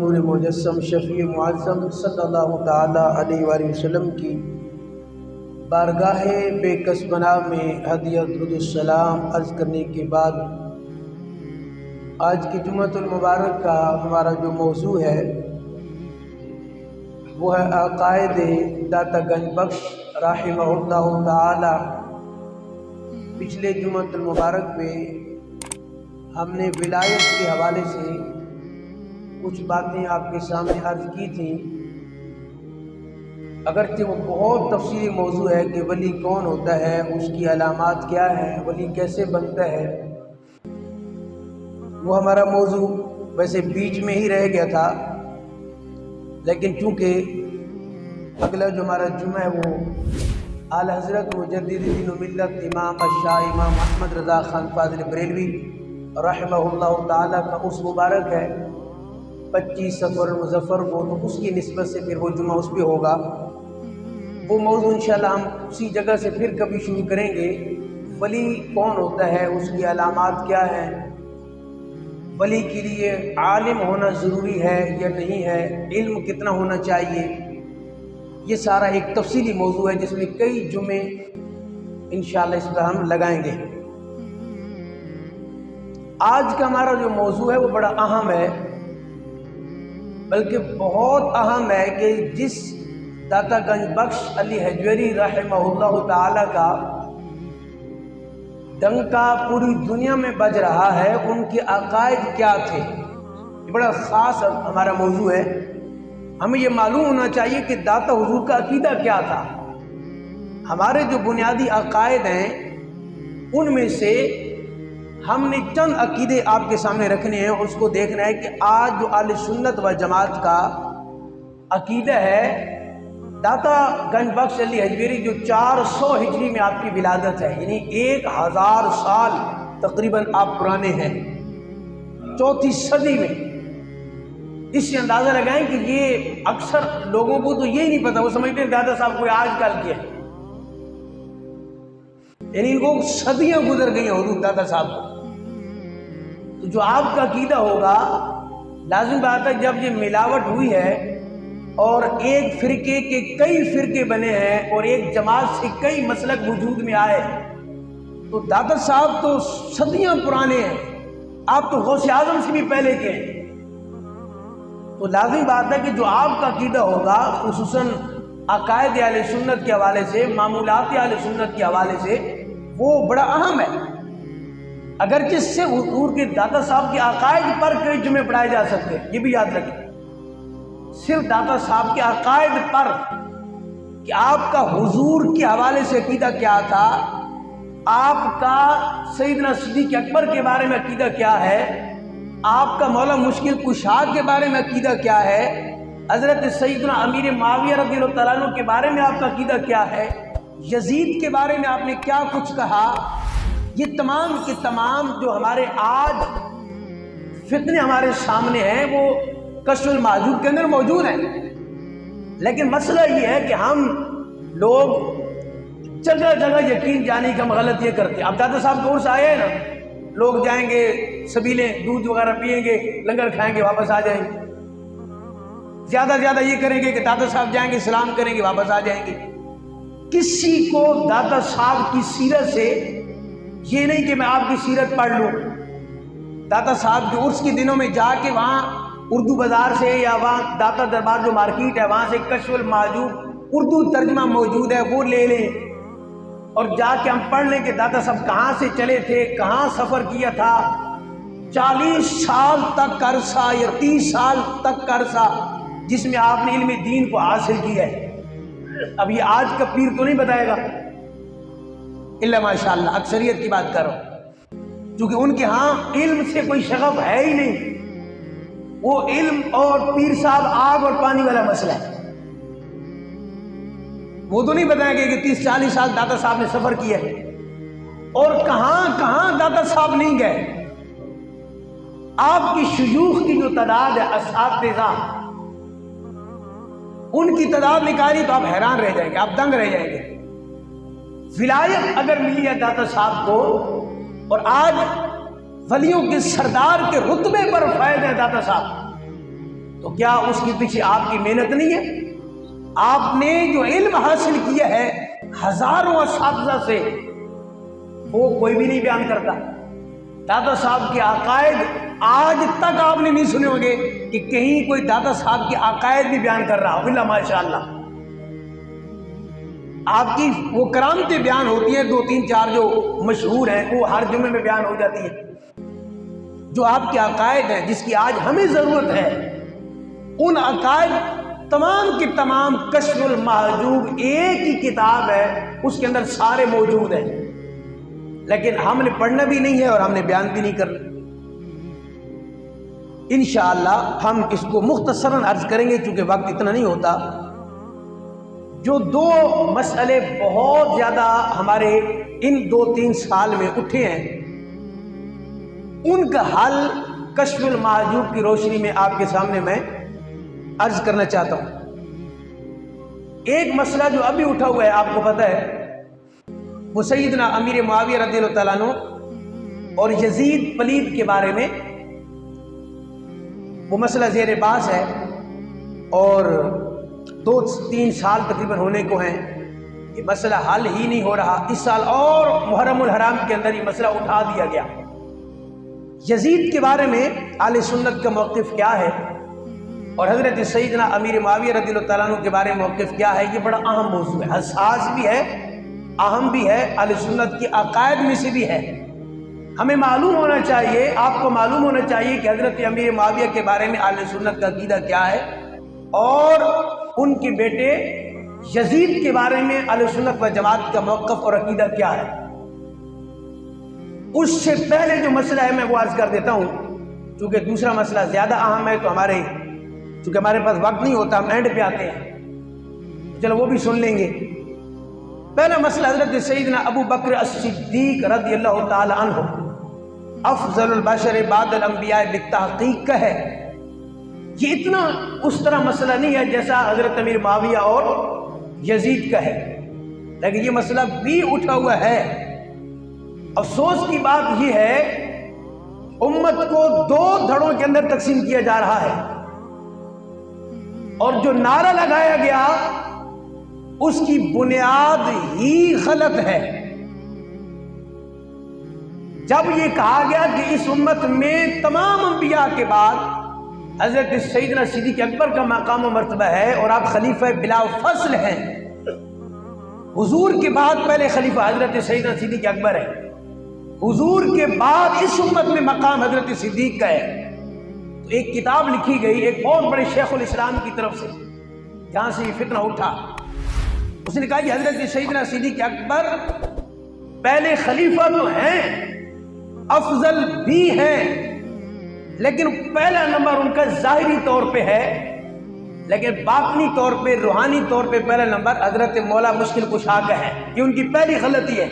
نور مجسم شفیع معظم صلی اللہ تعالی علیہ وآلہ وسلم کی بارگاہ بے کس بناء میں ہدیۃ درود السلام عرض کرنے کے بعد آج کی جمعۃ المبارک کا ہمارا جو موضوع ہے وہ ہے عقائد داتا گنج بخش رحمہ اللہ تعالی۔ پچھلے جمعۃ المبارک میں ہم نے ولایت کے حوالے سے کچھ باتیں آپ کے سامنے عرض کی تھیں، اگرچہ وہ بہت تفصیلی موضوع ہے کہ ولی کون ہوتا ہے، اس کی علامات کیا ہیں، ولی کیسے بنتا ہے۔ وہ ہمارا موضوع ویسے بیچ میں ہی رہ گیا تھا، لیکن چونکہ اگلا جو ہمارا جمعہ ہے وہ اعلیٰ حضرت مجدد دین و ملت امام الشاہ امام احمد رضا خان فاضل بریلوی رحمہ اللہ تعالیٰ کا اس مبارک ہے 25 صفر المظفر کو، تو اس کی نسبت سے پھر وہ جمعہ اس پہ ہوگا۔ وہ موضوع انشاءاللہ ہم اسی جگہ سے پھر کبھی شروع کریں گے۔ ولی کون ہوتا ہے، اس کی علامات کیا ہیں، ولی کے لیے عالم ہونا ضروری ہے یا نہیں ہے، علم کتنا ہونا چاہیے، یہ سارا ایک تفصیلی موضوع ہے جس میں کئی جمعے انشاءاللہ اس پر ہم لگائیں گے۔ آج کا ہمارا جو موضوع ہے وہ بڑا اہم ہے، بلکہ بہت اہم ہے کہ جس داتا گنج بخش علی حجویری رحمہ اللہ تعالی کا ڈنکا پوری دنیا میں بج رہا ہے، ان کے عقائد کیا تھے، یہ بڑا خاص ہمارا موضوع ہے۔ ہمیں یہ معلوم ہونا چاہیے کہ داتا حضور کا عقیدہ کیا تھا۔ ہمارے جو بنیادی عقائد ہیں ان میں سے ہم نے چند عقیدے آپ کے سامنے رکھنے ہیں، اور اس کو دیکھنا ہے کہ آج جو اہل سنت و جماعت کا عقیدہ ہے، داتا گنج بخش علی حجویری جو 400 ہجری میں آپ کی ولادت ہے، یعنی 1000 سال تقریباً آپ پرانے ہیں، 4تھی صدی میں۔ اس سے اندازہ لگائیں کہ یہ اکثر لوگوں کو تو یہی نہیں پتا، وہ سمجھتے ہیں دادا صاحب کوئی آج کل کے ہیں، یعنی ان کو صدیاں گزر گئی ہیں حضور دادا صاحب کو۔ تو جو آپ کا عقیدہ ہوگا، لازم بات ہے جب یہ ملاوٹ ہوئی ہے اور ایک فرقے کے کئی فرقے بنے ہیں اور ایک جماعت سے کئی مسلک وجود میں آئے، تو دادا صاحب تو صدیاں پرانے ہیں، آپ تو غوث اعظم سے بھی پہلے کے ہیں۔ تو لازم بات ہے کہ جو آپ کا عقیدہ ہوگا، خصوصاً عقائد اہل سنت کے حوالے سے، معمولات اہل سنت کے حوالے سے، وہ بڑا اہم ہے۔ اگرچہ سے حضور کے داتا صاحب کے عقائد پر کئی جمعے پڑھائے جا سکتے ہیں، یہ بھی یاد رکھیں، صرف داتا صاحب کے عقائد پر کہ آپ کا حضور کے حوالے سے عقیدہ کیا تھا، آپ کا سیدنا صدیق اکبر کے بارے میں عقیدہ کیا ہے، آپ کا مولا مشکل کشا کے بارے میں عقیدہ کیا ہے، حضرت سیدنا امیر معاویہ رضی اللہ تعالیٰ عنہ کے بارے میں آپ کا عقیدہ کیا ہے، یزید کے بارے میں آپ نے کیا کچھ کہا، یہ تمام کے تمام جو ہمارے آج فتنے ہمارے سامنے ہیں وہ کشف المحجوب کے اندر موجود ہیں۔ لیکن مسئلہ یہ ہے کہ ہم لوگ جگہ جگہ یقین جانے کا ہم غلط یہ کرتے ہیں۔ اب دادا صاحب دور سے آئے ہیں نا، لوگ جائیں گے سبیلیں دودھ وغیرہ پئیں گے، لنگر کھائیں گے، واپس آ جائیں گے، زیادہ زیادہ یہ کریں گے کہ دادا صاحب جائیں گے سلام کریں گے واپس آ جائیں گے۔ کسی کو دادا صاحب کی سیرت سے یہ نہیں کہ میں آپ کی سیرت پڑھ لوں، داتا صاحب جو عرس کے دنوں میں جا کے وہاں اردو بازار سے یا وہاں داتا دربار جو مارکیٹ ہے وہاں سے کشف المحجوب اردو ترجمہ موجود ہے وہ لے لیں اور جا کے ہم پڑھ لیں کہ داتا صاحب کہاں سے چلے تھے، کہاں سفر کیا تھا، 40 سال تک کا عرصہ یا 30 سال تک کا عرصہ جس میں آپ نے علم دین کو حاصل کیا ہے۔ اب یہ آج کا پیر تو نہیں بتائے گا، الا ماشاءاللہ اکثریت کی بات کر رہا ہوں، کیونکہ ان کے ہاں علم سے کوئی شغف ہے ہی نہیں، وہ علم اور پیر صاحب آگ اور پانی والا مسئلہ ہے۔ وہ تو نہیں بتائیں گے کہ 30-40 سال داتا صاحب نے سفر کیا ہے اور کہاں کہاں داتا صاحب نہیں گئے۔ آپ کی شیوخ کی جو تعداد ہے، اساتذہ، ان کی تعداد نکالی تو آپ حیران رہ جائیں گے، آپ دنگ رہ جائیں گے۔ ولایت اگر ملی ہے داتا صاحب کو، اور آج ولیوں کے سردار کے رتبے پر فائد ہے داتا صاحب، تو کیا اس کے پیچھے آپ کی محنت نہیں ہے؟ آپ نے جو علم حاصل کیا ہے ہزاروں اساتذہ سے، وہ کوئی بھی نہیں بیان کرتا۔ دادا صاحب کے عقائد آج تک آپ نے نہیں سنے ہوں گے کہ کہیں کوئی دادا صاحب کے عقائد بھی بیان کر رہا ہو، الا ماشاءاللہ۔ آپ کی وہ کرامتیں بیان ہوتی ہیں، 2-3-4 جو مشہور ہیں وہ ہر جمعے میں بیان ہو جاتی ہیں۔ جو آپ کے عقائد ہیں جس کی آج ہمیں ضرورت ہے، ان عقائد تمام کے تمام کشف المحجوب ایک ہی کتاب ہے، اس کے اندر سارے موجود ہیں، لیکن ہم نے پڑھنا بھی نہیں ہے اور ہم نے بیان بھی نہیں کرنا۔ انشاءاللہ ہم اس کو مختصراً عرض کریں گے چونکہ وقت اتنا نہیں ہوتا۔ جو 2 مسئلے بہت زیادہ ہمارے ان 2-3 سال میں اٹھے ہیں، ان کا حل کشف المحجوب کی روشنی میں آپ کے سامنے میں عرض کرنا چاہتا ہوں۔ ایک مسئلہ جو ابھی اٹھا ہوا ہے، آپ کو پتہ ہے، وہ سیدنا امیر معاویہ رضی اللہ تعالیٰ عنہ اور یزید پلید کے بارے میں وہ مسئلہ زیر بحث ہے، اور 2-3 سال تقریباً ہونے کو ہیں، یہ مسئلہ حل ہی نہیں ہو رہا۔ اس سال اور محرم الحرام کے اندر یہ مسئلہ اٹھا دیا گیا۔ یزید کے بارے میں اہل سنت کا موقف کیا ہے، اور حضرت سیدنا امیر معاویہ رضی اللہ تعالیٰ عنہ کے بارے میں موقف کیا ہے، یہ بڑا اہم موضوع ہے، حساس بھی ہے، اہم بھی ہے، اہل سنت کی عقائد میں سے بھی ہے۔ ہمیں معلوم ہونا چاہیے، آپ کو معلوم ہونا چاہیے کہ حضرت امیر معاویہ کے بارے میں اہل سنت کا عقیدہ کیا ہے، اور ان کے بیٹے یزید کے بارے میں اہل سنت و جماعت کا موقف اور عقیدہ کیا ہے۔ اس سے پہلے جو مسئلہ ہے میں وہ عرض کر دیتا ہوں، چونکہ دوسرا مسئلہ زیادہ اہم ہے، تو چونکہ ہمارے پاس وقت نہیں ہوتا، ہم اینڈ پہ آتے ہیں، چلو وہ بھی سن لیں گے۔ پہلا مسئلہ حضرت سیدنا ابو بکر الصدیق رضی اللہ تعالی عنہ افضل البشر بعد الانبیاء بالتحقیق کا ہے۔ یہ اتنا اس طرح مسئلہ نہیں ہے جیسا حضرت امیر معاویہ اور یزید کا ہے، لیکن یہ مسئلہ بھی اٹھا ہوا ہے۔ افسوس کی بات یہ ہے، امت کو 2 دھڑوں کے اندر تقسیم کیا جا رہا ہے، اور جو نعرہ لگایا گیا اس کی بنیاد ہی غلط ہے۔ جب یہ کہا گیا کہ اس امت میں تمام انبیاء کے بعد حضرت سیدنا صدیق اکبر کا مقام و مرتبہ ہے، اور آپ خلیفہ بلا فصل ہیں، حضور کے بعد پہلے خلیفہ حضرت سیدنا صدیق اکبر ہے، حضور کے بعد اس امت میں مقام حضرت صدیق کا ہے۔ تو ایک کتاب لکھی گئی ایک بہت بڑے شیخ الاسلام کی طرف سے، جہاں سے یہ فتنہ اٹھا، اس نے کہا کہ حضرت سیدنا صدیق اکبر پہلے خلیفہ تو ہیں، افضل بھی ہیں، لیکن پہلا نمبر ان کا ظاہری طور پہ ہے، لیکن باطنی طور پہ، روحانی طور پہ پہلا نمبر حضرت مولا مشکل کشا کا ہے۔ یہ ان کی پہلی غلطی ہے،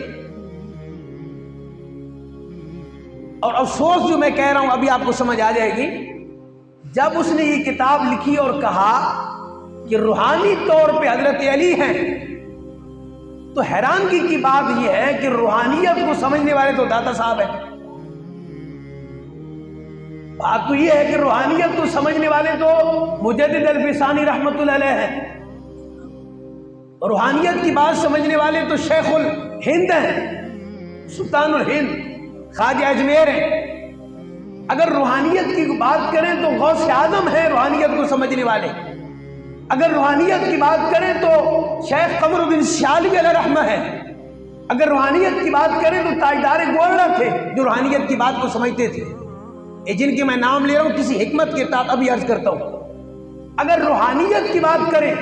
اور افسوس جو میں کہہ رہا ہوں ابھی آپ کو سمجھ آ جائے گی۔ جب اس نے یہ کتاب لکھی اور کہا کہ روحانی طور پہ حضرت علی ہیں، تو حیرانگی کی بات یہ ہے کہ روحانیت کو سمجھنے والے تو داتا صاحب ہیں۔ بات تو یہ ہے کہ روحانیت کو سمجھنے والے تو مجدد الفسانی رحمت اللہ علیہ ہیں، روحانیت کی بات سمجھنے والے تو شیخ الہند ہیں، سلطان الہند خواجہ اجمیر ہیں۔ اگر روحانیت کی بات کریں تو غوث اعظم ہیں روحانیت کو سمجھنے والے، اگر روحانیت کی بات کریں تو شیخ قمر بن سیالی علیہ رحمہ ہے، اگر روحانیت کی بات کریں تو تاجدار گولڑا تھے جو روحانیت کی بات کو سمجھتے تھے، جن کے میں نام لے رہا ہوں کسی حکمت کے تحت ابھی عرض کرتا ہوں۔ اگر روحانیت کی بات کریں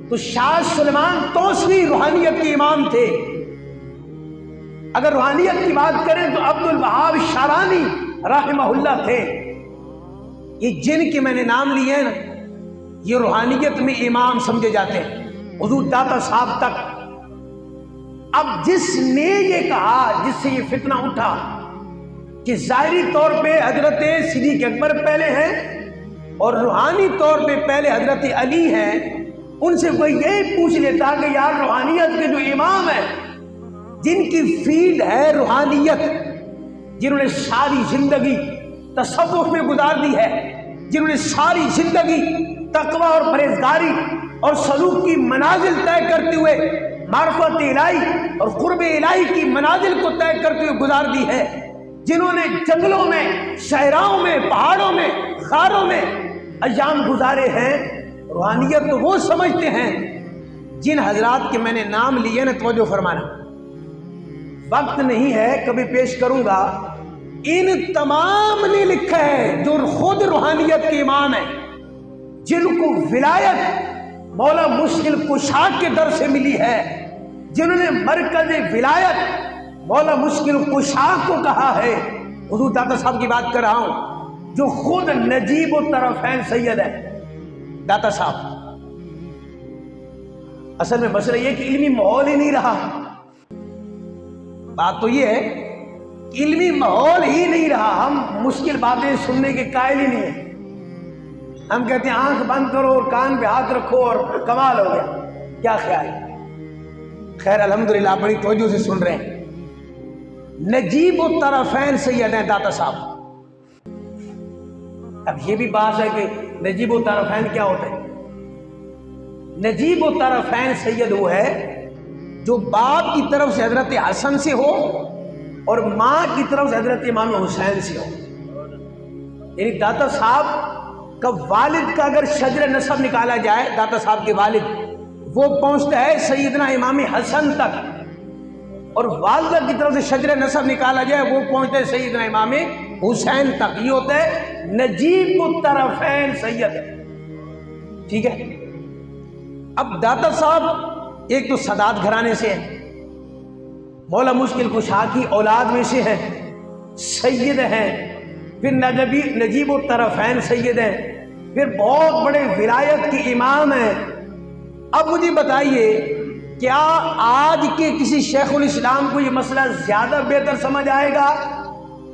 تو شاہ سلیمان توسوی روحانیت کے امام تھے، اگر روحانیت کی بات کریں تو عبد الوہاب شارانی رحمہ اللہ تھے۔ یہ جن کے میں نے نام لیے ہیں نا، یہ روحانیت میں امام سمجھے جاتے ہیں، حضور داتا صاحب تک۔ اب جس نے یہ کہا، جس سے یہ فتنہ اٹھا کہ ظاہری طور پہ حضرت صدیق اکبر پہلے ہیں اور روحانی طور پہ پہلے حضرت علی ہیں، ان سے کوئی یہی پوچھ لیتا کہ یار روحانیت کے جو امام ہیں، جن کی فیلڈ ہے روحانیت، جنہوں نے ساری زندگی تصوف میں گزار دی ہے، جنہوں نے ساری زندگی تقوی اور پرہیزگاری اور سلوک کی منازل طے کرتے ہوئے معرفت الہی اور قرب الہی کی منازل کو طے کرتے ہوئے گزار دی ہے، جنہوں نے جنگلوں میں، صحراؤں میں، پہاڑوں میں، غاروں میں ایام گزارے ہیں۔ روحانیت تو وہ سمجھتے ہیں جن حضرات کے میں نے نام لیے نا، توجہ فرمانا، وقت نہیں ہے، کبھی پیش کروں گا۔ ان تمام نے لکھا ہے جو خود روحانیت کے امام ہیں، جن کو ولایت مولا مشکل کشا کے در سے ملی ہے، جنہوں نے مرکز ولایت مولا مشکل کشا کو کہا ہے۔ حضور داتا صاحب کی بات کر رہا ہوں، جو خود نجیب الطرفین سید ہے داتا صاحب۔ اصل میں مسئلہ یہ کہ علمی ماحول ہی نہیں رہا۔ بات تو یہ ہے کہ علمی ماحول ہی نہیں رہا، ہم مشکل باتیں سننے کے قائل ہی نہیں ہیں۔ ہم کہتے ہیں آنکھ بند کرو اور کان پہ ہاتھ رکھو اور کمال ہو گیا، کیا خیال ہے؟ خیر الحمدللہ بڑی توجہ سے سن رہے ہیں۔ نجیب الطرفین سید ہیں داتا صاحب۔ اب یہ بھی بات ہے کہ نجیب الطرفین کیا ہوتا ہے؟ نجیب الطرفین سید وہ ہے جو باپ کی طرف سے حضرت حسن سے ہو اور ماں کی طرف سے حضرت امام حسین سے ہو۔ یعنی داتا صاحب کا والد کا اگر شجر نسب نکالا جائے، داتا صاحب کے والد وہ پہنچتا ہے سیدنا امام حسن تک، اور والدہ کی طرف سے شجر نسب نکالا جائے وہ پہنچتا ہے سیدنا امام حسین تک۔ یہ ہوتا ہے نجیب الطرفین سید، ٹھیک ہے۔ اب داتا صاحب ایک تو سادات گھرانے سے ہیں، مولا مشکل کشا کی اولاد میں سے ہیں، سید ہیں، پھر نجیب الطرفین سید ہیں، پھر بہت بڑے ولایت کے امام ہیں۔ اب مجھے بتائیے، کیا آج کے کسی شیخ الاسلام کو یہ مسئلہ زیادہ بہتر سمجھ آئے گا،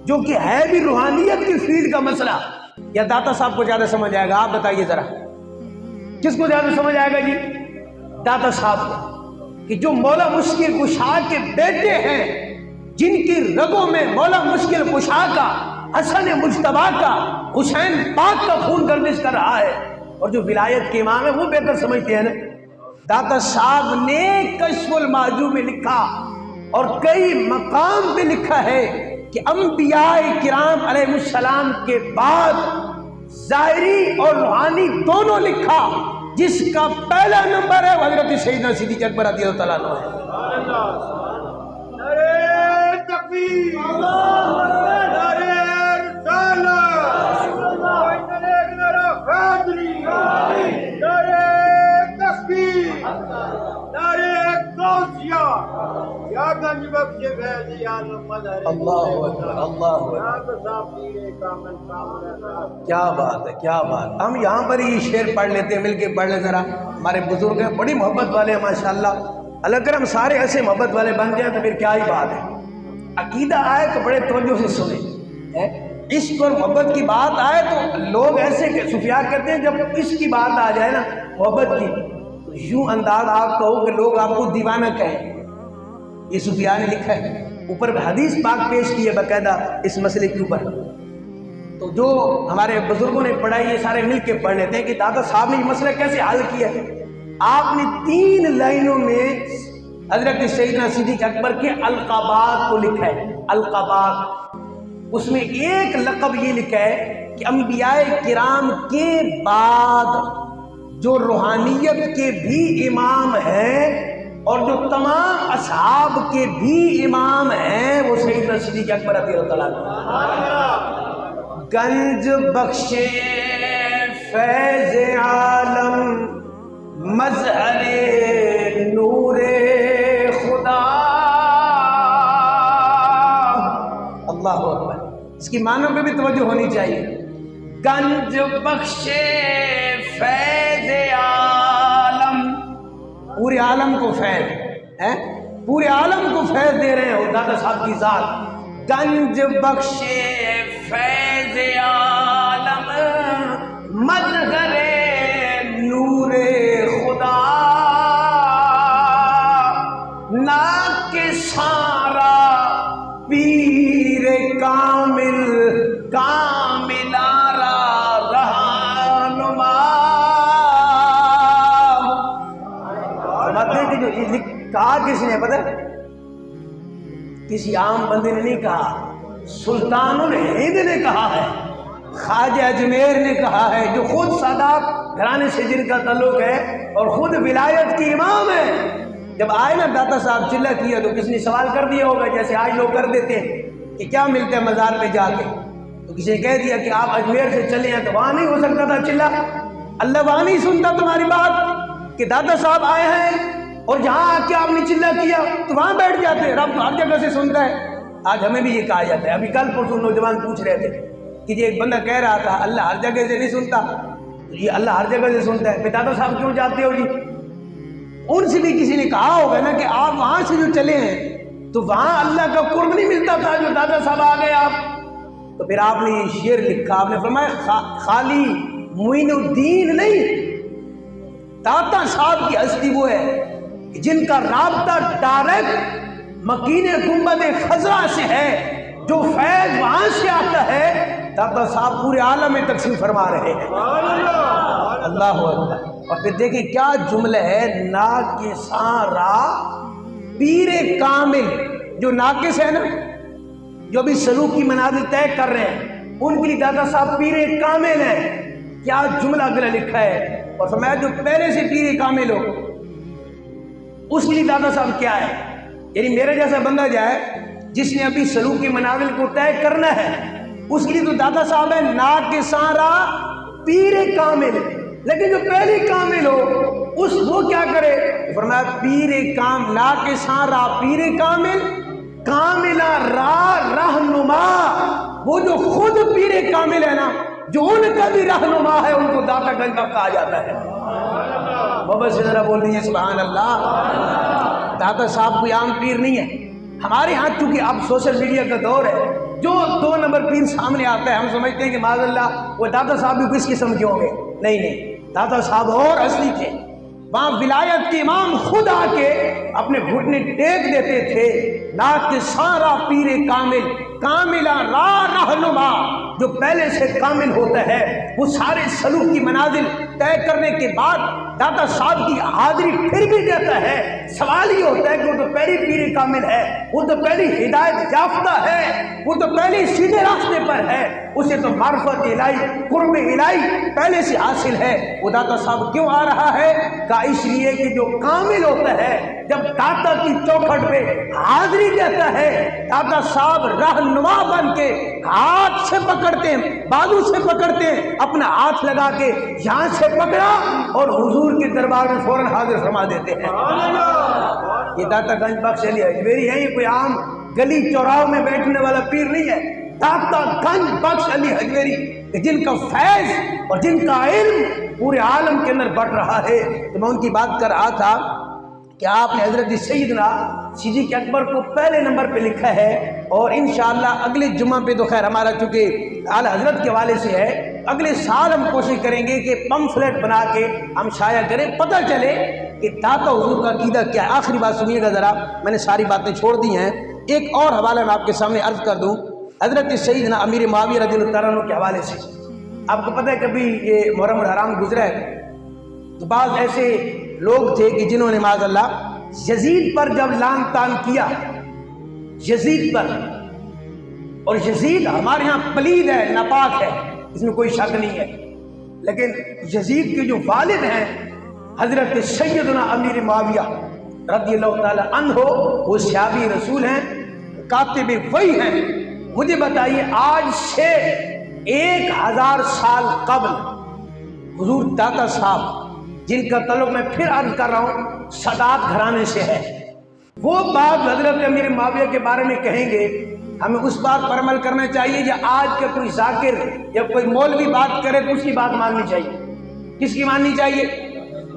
جو کہ ہے بھی روحانیت کی فیلڈ کا مسئلہ، یا داتا صاحب کو زیادہ سمجھ آئے گا؟ آپ بتائیے ذرا، کس کو زیادہ سمجھ آئے گا جی؟ داتا صاحب کو، کہ جو مولا مشکل کشا کے بیٹے ہیں، جن کی رگوں میں مولا مشکل کشا کا، حسن مجتبیٰ کا، حسین پاک کا خون گردش کر رہا ہے، اور جو ولایت کے امام ہیں وہ بہتر سمجھتے ہیں نا۔ داتا صاحب نے کشف المحجوب میں لکھا اور کئی مقام پہ لکھا ہے کہ انبیاء کرام علیہ السلام کے بعد ظاہری اور روحانی دونوں لکھا، جس کا پہلا نمبر ہے حضرت سیدنا صدیق اکبر رضی اللہ تعالیٰ عنہ ہے۔ نعرہ تکبیر، نعرہ رسالت، نعرہ حیدری، نعرہ تکبیر، نعرہ غوثیہ، یا گنج بخش فیض عالم مظہر اللہ اکبر، اللہ اکبر، کیا بات ہے، کیا بات۔ ہم یہاں پر ہی شعر پڑھ لیتے ہیں، مل کے پڑھ لیں ذرا۔ ہمارے بزرگ ہیں، بڑی محبت والے ہیں ماشاءاللہ۔ اگر ہم سارے ایسے محبت والے بن جائیں تو پھر کیا ہی بات ہے۔ عقیدہ آئے تو بڑے توجہ سے سنیں، عشق اور محبت کی بات آئے تو لوگ ایسے صوفیاء کہتے ہیں، جب عشق کی بات آ جائے نا، محبت کی، تو یوں انداز آپ کہو کہ لوگ آپ کو دیوانہ کہیں۔ یہ صوفیاء نے لکھا ہے، اوپر حدیث پاک پیش کی ہے باقاعدہ اس مسئلے کے اوپر۔ تو جو ہمارے بزرگوں نے پڑھائی، یہ سارے مل کے پڑھ لیتے ہیں کہ دادا صاحب نے یہ مسئلہ کیسے حل کیا ہے۔ آپ نے 3 لائنوں میں حضرت سیدنا صدیق اکبر کے القابات کو لکھا ہے۔ القابات، اس میں ایک لقب یہ لکھا ہے کہ انبیاء کرام کے بعد جو روحانیت کے بھی امام ہیں اور جو تمام اصحاب کے بھی امام ہیں، وہ سیدنا صدیق اکبر رضی اللہ تعالیٰ عنہ۔ گنج بخشے فیض عالم مظہر نور خدا، اللہ اکبر۔ اس کی معنی پہ بھی توجہ ہونی چاہیے۔ گنج بخشے فیض عالم، پورے عالم کو فیض ہے، پورے عالم کو فیض دے رہے ہیں دادا صاحب کی ذات۔ گنج بخشے فیض عالم مظہر نور خدا، نا کے سارا پیر کامل کامل آرا رہا تو کہا کس نے پتہ؟ کسی عام بندے نے نہیں کہا، سلطان الہند نے کہا ہے، خواجہ اجمیر نے کہا ہے، جو خود سادات گھرانے سے جن کا تعلق ہے اور خود ولایت کی امام ہے۔ جب آئے نا داتا صاحب چلہ کیا تو کسی نے سوال کر دیا ہوگا جیسے آج لوگ کر دیتے ہیں کہ کیا ملتا ہے مزار پہ جا کے، تو کسی نے کہہ دیا کہ آپ اجمیر سے چلے ہیں، تو وہاں نہیں ہو سکتا تھا چلہ، اللہ وہاں نہیں سنتا تمہاری بات کہ داتا صاحب آئے ہیں اور جہاں آ کے آپ نے چلہ کیا تو وہاں بیٹھ جاتے، رب تو ہر جگہ سے سنتا ہے۔ آج ہمیں بھی یہ کہا جاتا ہے، ابھی کل پرسوں نوجوان پوچھ رہے تھے کہ یہ ایک بندہ کہہ رہا تھا اللہ ہر جگہ سے نہیں سنتا، یہ اللہ ہر جگہ سے سنتا ہے، پھر داتا صاحب کیوں جاتے ہو جی؟ ان سے بھی کسی نے کہا ہوگا نا کہ آپ وہاں سے جو چلے ہیں تو وہاں اللہ کا قرب نہیں ملتا تھا جو داتا صاحب آ گئے آپ، تو پھر آپ نے یہ شعر لکھا، آپ نے فرمایا خالی معین الدین نہیں، داتا صاحب کی ہستی وہ ہے کہ جن کا رابطہ ڈائریکٹ مکین گنبد خضرا سے ہے، جو فیض وہاں سے آتا ہے، داتا صاحب پورے عالم میں تقسیم فرما رہے ہیں۔ اللہ اکبر۔ اور پھر دیکھیں کیا جملہ ہے، ناقصاں را پیر کامل، جو ناقص ہے نا، جو بھی سلوک کی منازل طے کر رہے ہیں، ان کے لیے داتا صاحب پیر کامل ہیں۔ کیا جملہ اگلا لکھا ہے، اور فرمایا جو پہلے سے پیر کامل ہو اس کے لیے داتا صاحب کیا ہے، یعنی میرے جیسا بندہ جائے جس نے ابھی سلوک کی منازل کو طے کرنا ہے، اس کے لیے تو داتا صاحب ہے ناقصاں را پیر کامل، لیکن جو پہلی کامل ہو اس وہ کیا کرے، فرمایا پیر کامل، ناقصاں را پیر کامل، کاملہ را رہنما، وہ جو خود پیر کامل ہے نا، جو ان کا بھی رہنما ہے، ان کو داتا گنج کا کہا جاتا ہے۔ محبت سے ذرا بول دیجیے سبحان اللہ۔ داتا صاحب کوئی عام پیر نہیں ہے، ہمارے ہاں چونکہ اب سوشل میڈیا کا دور ہے، جو 2 نمبر پیر سامنے آتا ہے ہم سمجھتے ہیں کہ معاذ اللہ وہ داتا صاحب بھی کس قسم کے ہوں گے، نہیں، داتا صاحب اور اصلی تھے، وہاں ولایت کے امام خود آ کے اپنے گھٹنے ٹیک دیتے تھے، ناقصاں را پیر کامل، کاملہ را رہنما، جو پہلے سے کامل ہوتا ہے، وہ سارے سلوک کی منازل طے کرنے کے بعد داتا صاحب کی حاضری پھر بھی دیتا ہے۔ سوال یہ ہوتا ہے کہ وہ تو پہلی پیر کامل ہے، وہ تو پہلی ہدایت یافتہ ہے، وہ تو پہلے سیدھے راستے پر ہے، اسے تو معرفت الہی، قرب الہی پہلے سے حاصل ہے، وہ داتا صاحب کیوں آ رہا ہے؟ کہ اس لیے کہ جو کامل ہوتا ہے جب داتا کی چوکھٹ پہ حاضری دیتا ہے، داتا صاحب رہنما بن کے ہاتھ سے پکڑتے ہیں، بازو سے پکڑتے ہیں، اپنا ہاتھ لگا کے یہاں سے پکڑا اور حضور کے دربار میں فوراً حاضر فرما دیتے ہیں۔ یہ داتا گنج بخش علی حجویری ہے، یہ کوئی عام گلی چوراہوں میں بیٹھنے والا پیر نہیں ہے، داتا گنج بخش علی حجویری، جن کا فیض اور جن کا علم پورے عالم کے اندر بڑھ رہا ہے۔ تو میں ان کی بات کر رہا تھا کہ آپ نے حضرت سیدنا صدیق اکبر کو پہلے نمبر پہ لکھا ہے، اور انشاءاللہ اگلے جمعہ پہ تو خیر ہمارا چونکہ اعلیٰ حضرت کے حوالے سے ہے، اگلے سال ہم کوشش کریں گے کہ پمفلیٹ بنا کے ہم شائع کریں، پتہ چلے کہ داتا حضور کا عقیدہ کیا ہے۔ آخری بات سنیے گا ذرا، میں نے ساری باتیں چھوڑ دی ہیں، ایک اور حوالہ میں آپ کے سامنے عرض کر دوں، حضرت سیدنا امیر معاویہ رضی اللہ تعالیٰ عنہ کے حوالے سے۔ آپ کو پتہ ہے کبھی یہ محرم الحرام گزرا ہے تو بعض ایسے لوگ تھے کہ جنہوں نے معاذ اللہ یزید پر جب لان تان کیا، یزید پر، اور یزید ہمارے ہاں پلید ہے، ناپاک ہے، اس میں کوئی شک نہیں ہے، لیکن یزید کے جو والد ہیں حضرت سیدنا امیر معاویہ رضی اللہ تعالی عنہ، وہ صحابی رسول ہیں، کاتب وحی ہیں۔ مجھے بتائیے آج سے 1000 سال قبل حضور داتا صاحب، جن کا تعلق میں پھر عرض کر رہا ہوں سادات گھرانے سے ہے، وہ بات حضرت امیر معاویہ کے بارے میں کہیں گے، ہمیں اس بات پر عمل کرنا چاہیے، یا آج کا کوئی ذاکر یا کوئی مولوی بات کرے تو اس کی بات ماننی چاہیے؟ کس کی ماننی چاہیے؟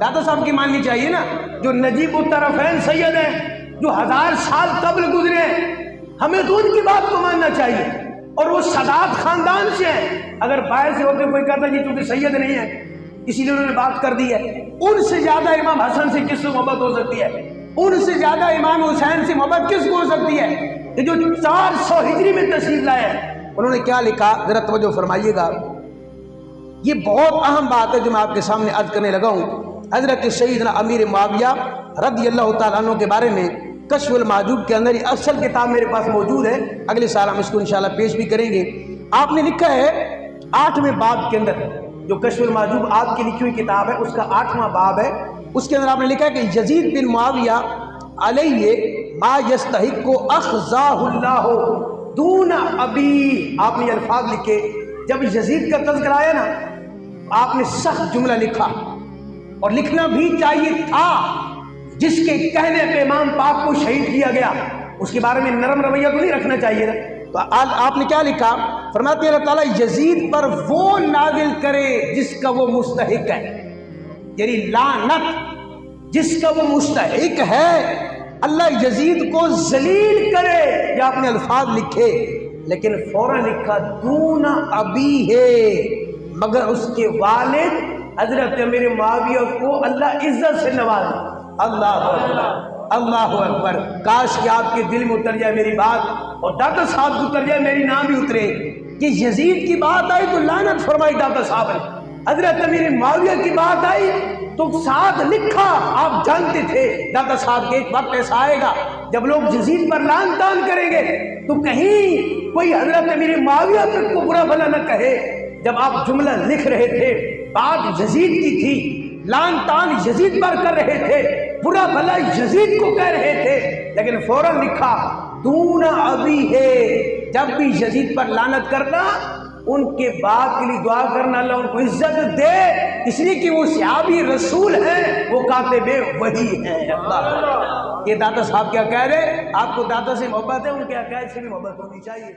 داتا صاحب کی ماننی چاہیے نا، جو نجیب الطرفین سید ہیں، جو 1000 سال قبل گزرے ہیں، ہمیں تو ان کی بات کو ماننا چاہیے، اور وہ سادات خاندان سے ہیں۔ اگر باہر سے ہوتے کوئی کہتا جی چونکہ سید نہیں ہے اسی لیے انہوں نے بات کر دی ہے، ان سے زیادہ امام حسن سے کس سے محبت ہو سکتی ہے؟ ان سے زیادہ امام حسین سے محبت کس کو ہو سکتی ہے کہ جو 400 ہجری میں تشریف لائے ہیں؟ انہوں نے کیا لکھا، ذرا توجہ فرمائیے گا، یہ بہت اہم بات ہے جو میں آپ کے سامنے عرض کرنے لگا ہوں۔ حضرت سیدنا امیر معاویہ رضی اللہ تعالیٰ عنہ کے بارے میں کشف المحجوب کے اندر یہ اصل کتاب میرے پاس موجود ہے، اگلے سال ہم اس کو انشاءاللہ پیش بھی کریں گے۔ آپ نے لکھا ہے 8ویں باب کے اندر، جو کشف المحجوب آپ کی لکھی ہوئی کتاب ہے اس کا 8واں باب ہے، اس کے اندر آپ نے لکھا ہے کہ یزید بن معاویہ علیہ ما یستحق اخزاہ اللہ دون ابی، آپ نے یہ الفاظ لکھے۔ جب یزید کا تذکرہ آیا نا، آپ نے سخت جملہ لکھا، اور لکھنا بھی چاہیے تھا، جس کے کہنے پہ امام پاک کو شہید کیا گیا، اس کے بارے میں نرم رویہ تو نہیں رکھنا چاہیے نا۔ تو آپ نے کیا لکھا؟ فرماتے ہیں اللہ تعالیٰ یزید پر وہ نازل کرے جس کا وہ مستحق ہے، یعنی لعنت جس کا وہ مستحق ہے، اللہ یزید کو ذلیل کرے، یہ آپ نے الفاظ لکھے، لیکن فوراً لکھا دون ابی ہے، مگر اس کے والد حضرت امیر معاویہ کو اللہ عزت سے نوازا۔ اللہ اکبر، اللہ اکبر، کاش کہ آپ کے دل میں اتر جائے میری بات، اور ڈاکٹر صاحب کو اتر جائے، میری نام بھی اترے کہ یزید کی بات آئی تو لعنت فرمائی ڈاکٹر صاحب نے، حضرت امیر معاویہ کی بات آئی تو ساتھ لکھا۔ آپ جانتے تھے ڈاکٹر صاحب کہ ایک وقت ایسا آئے گا جب لوگ یزید پر لعن طعن کریں گے تو کہیں کوئی حضرت امیر معاویہ تک کو برا بھلا نہ کہے۔ جب آپ جملہ لکھ رہے تھے بات یزید کی تھی، لعن طعن یزید پر کر رہے تھے، برا بھلا یزید کو کہہ رہے تھے، لیکن فوراً لکھا دون ابی ہے۔ جب بھی یزید پر لعنت کرنا، ان کے باپ کے لیے دعا کرنا اللہ ان کو عزت دے، اس لیے کہ وہ صحابی رسول ہیں، وہ کاتب وحی ہیں۔ اللہ، یہ داتا صاحب کیا کہہ رہے؟ آپ کو داتا سے محبت ہے، ان کے عقائد سے بھی محبت ہونی چاہیے۔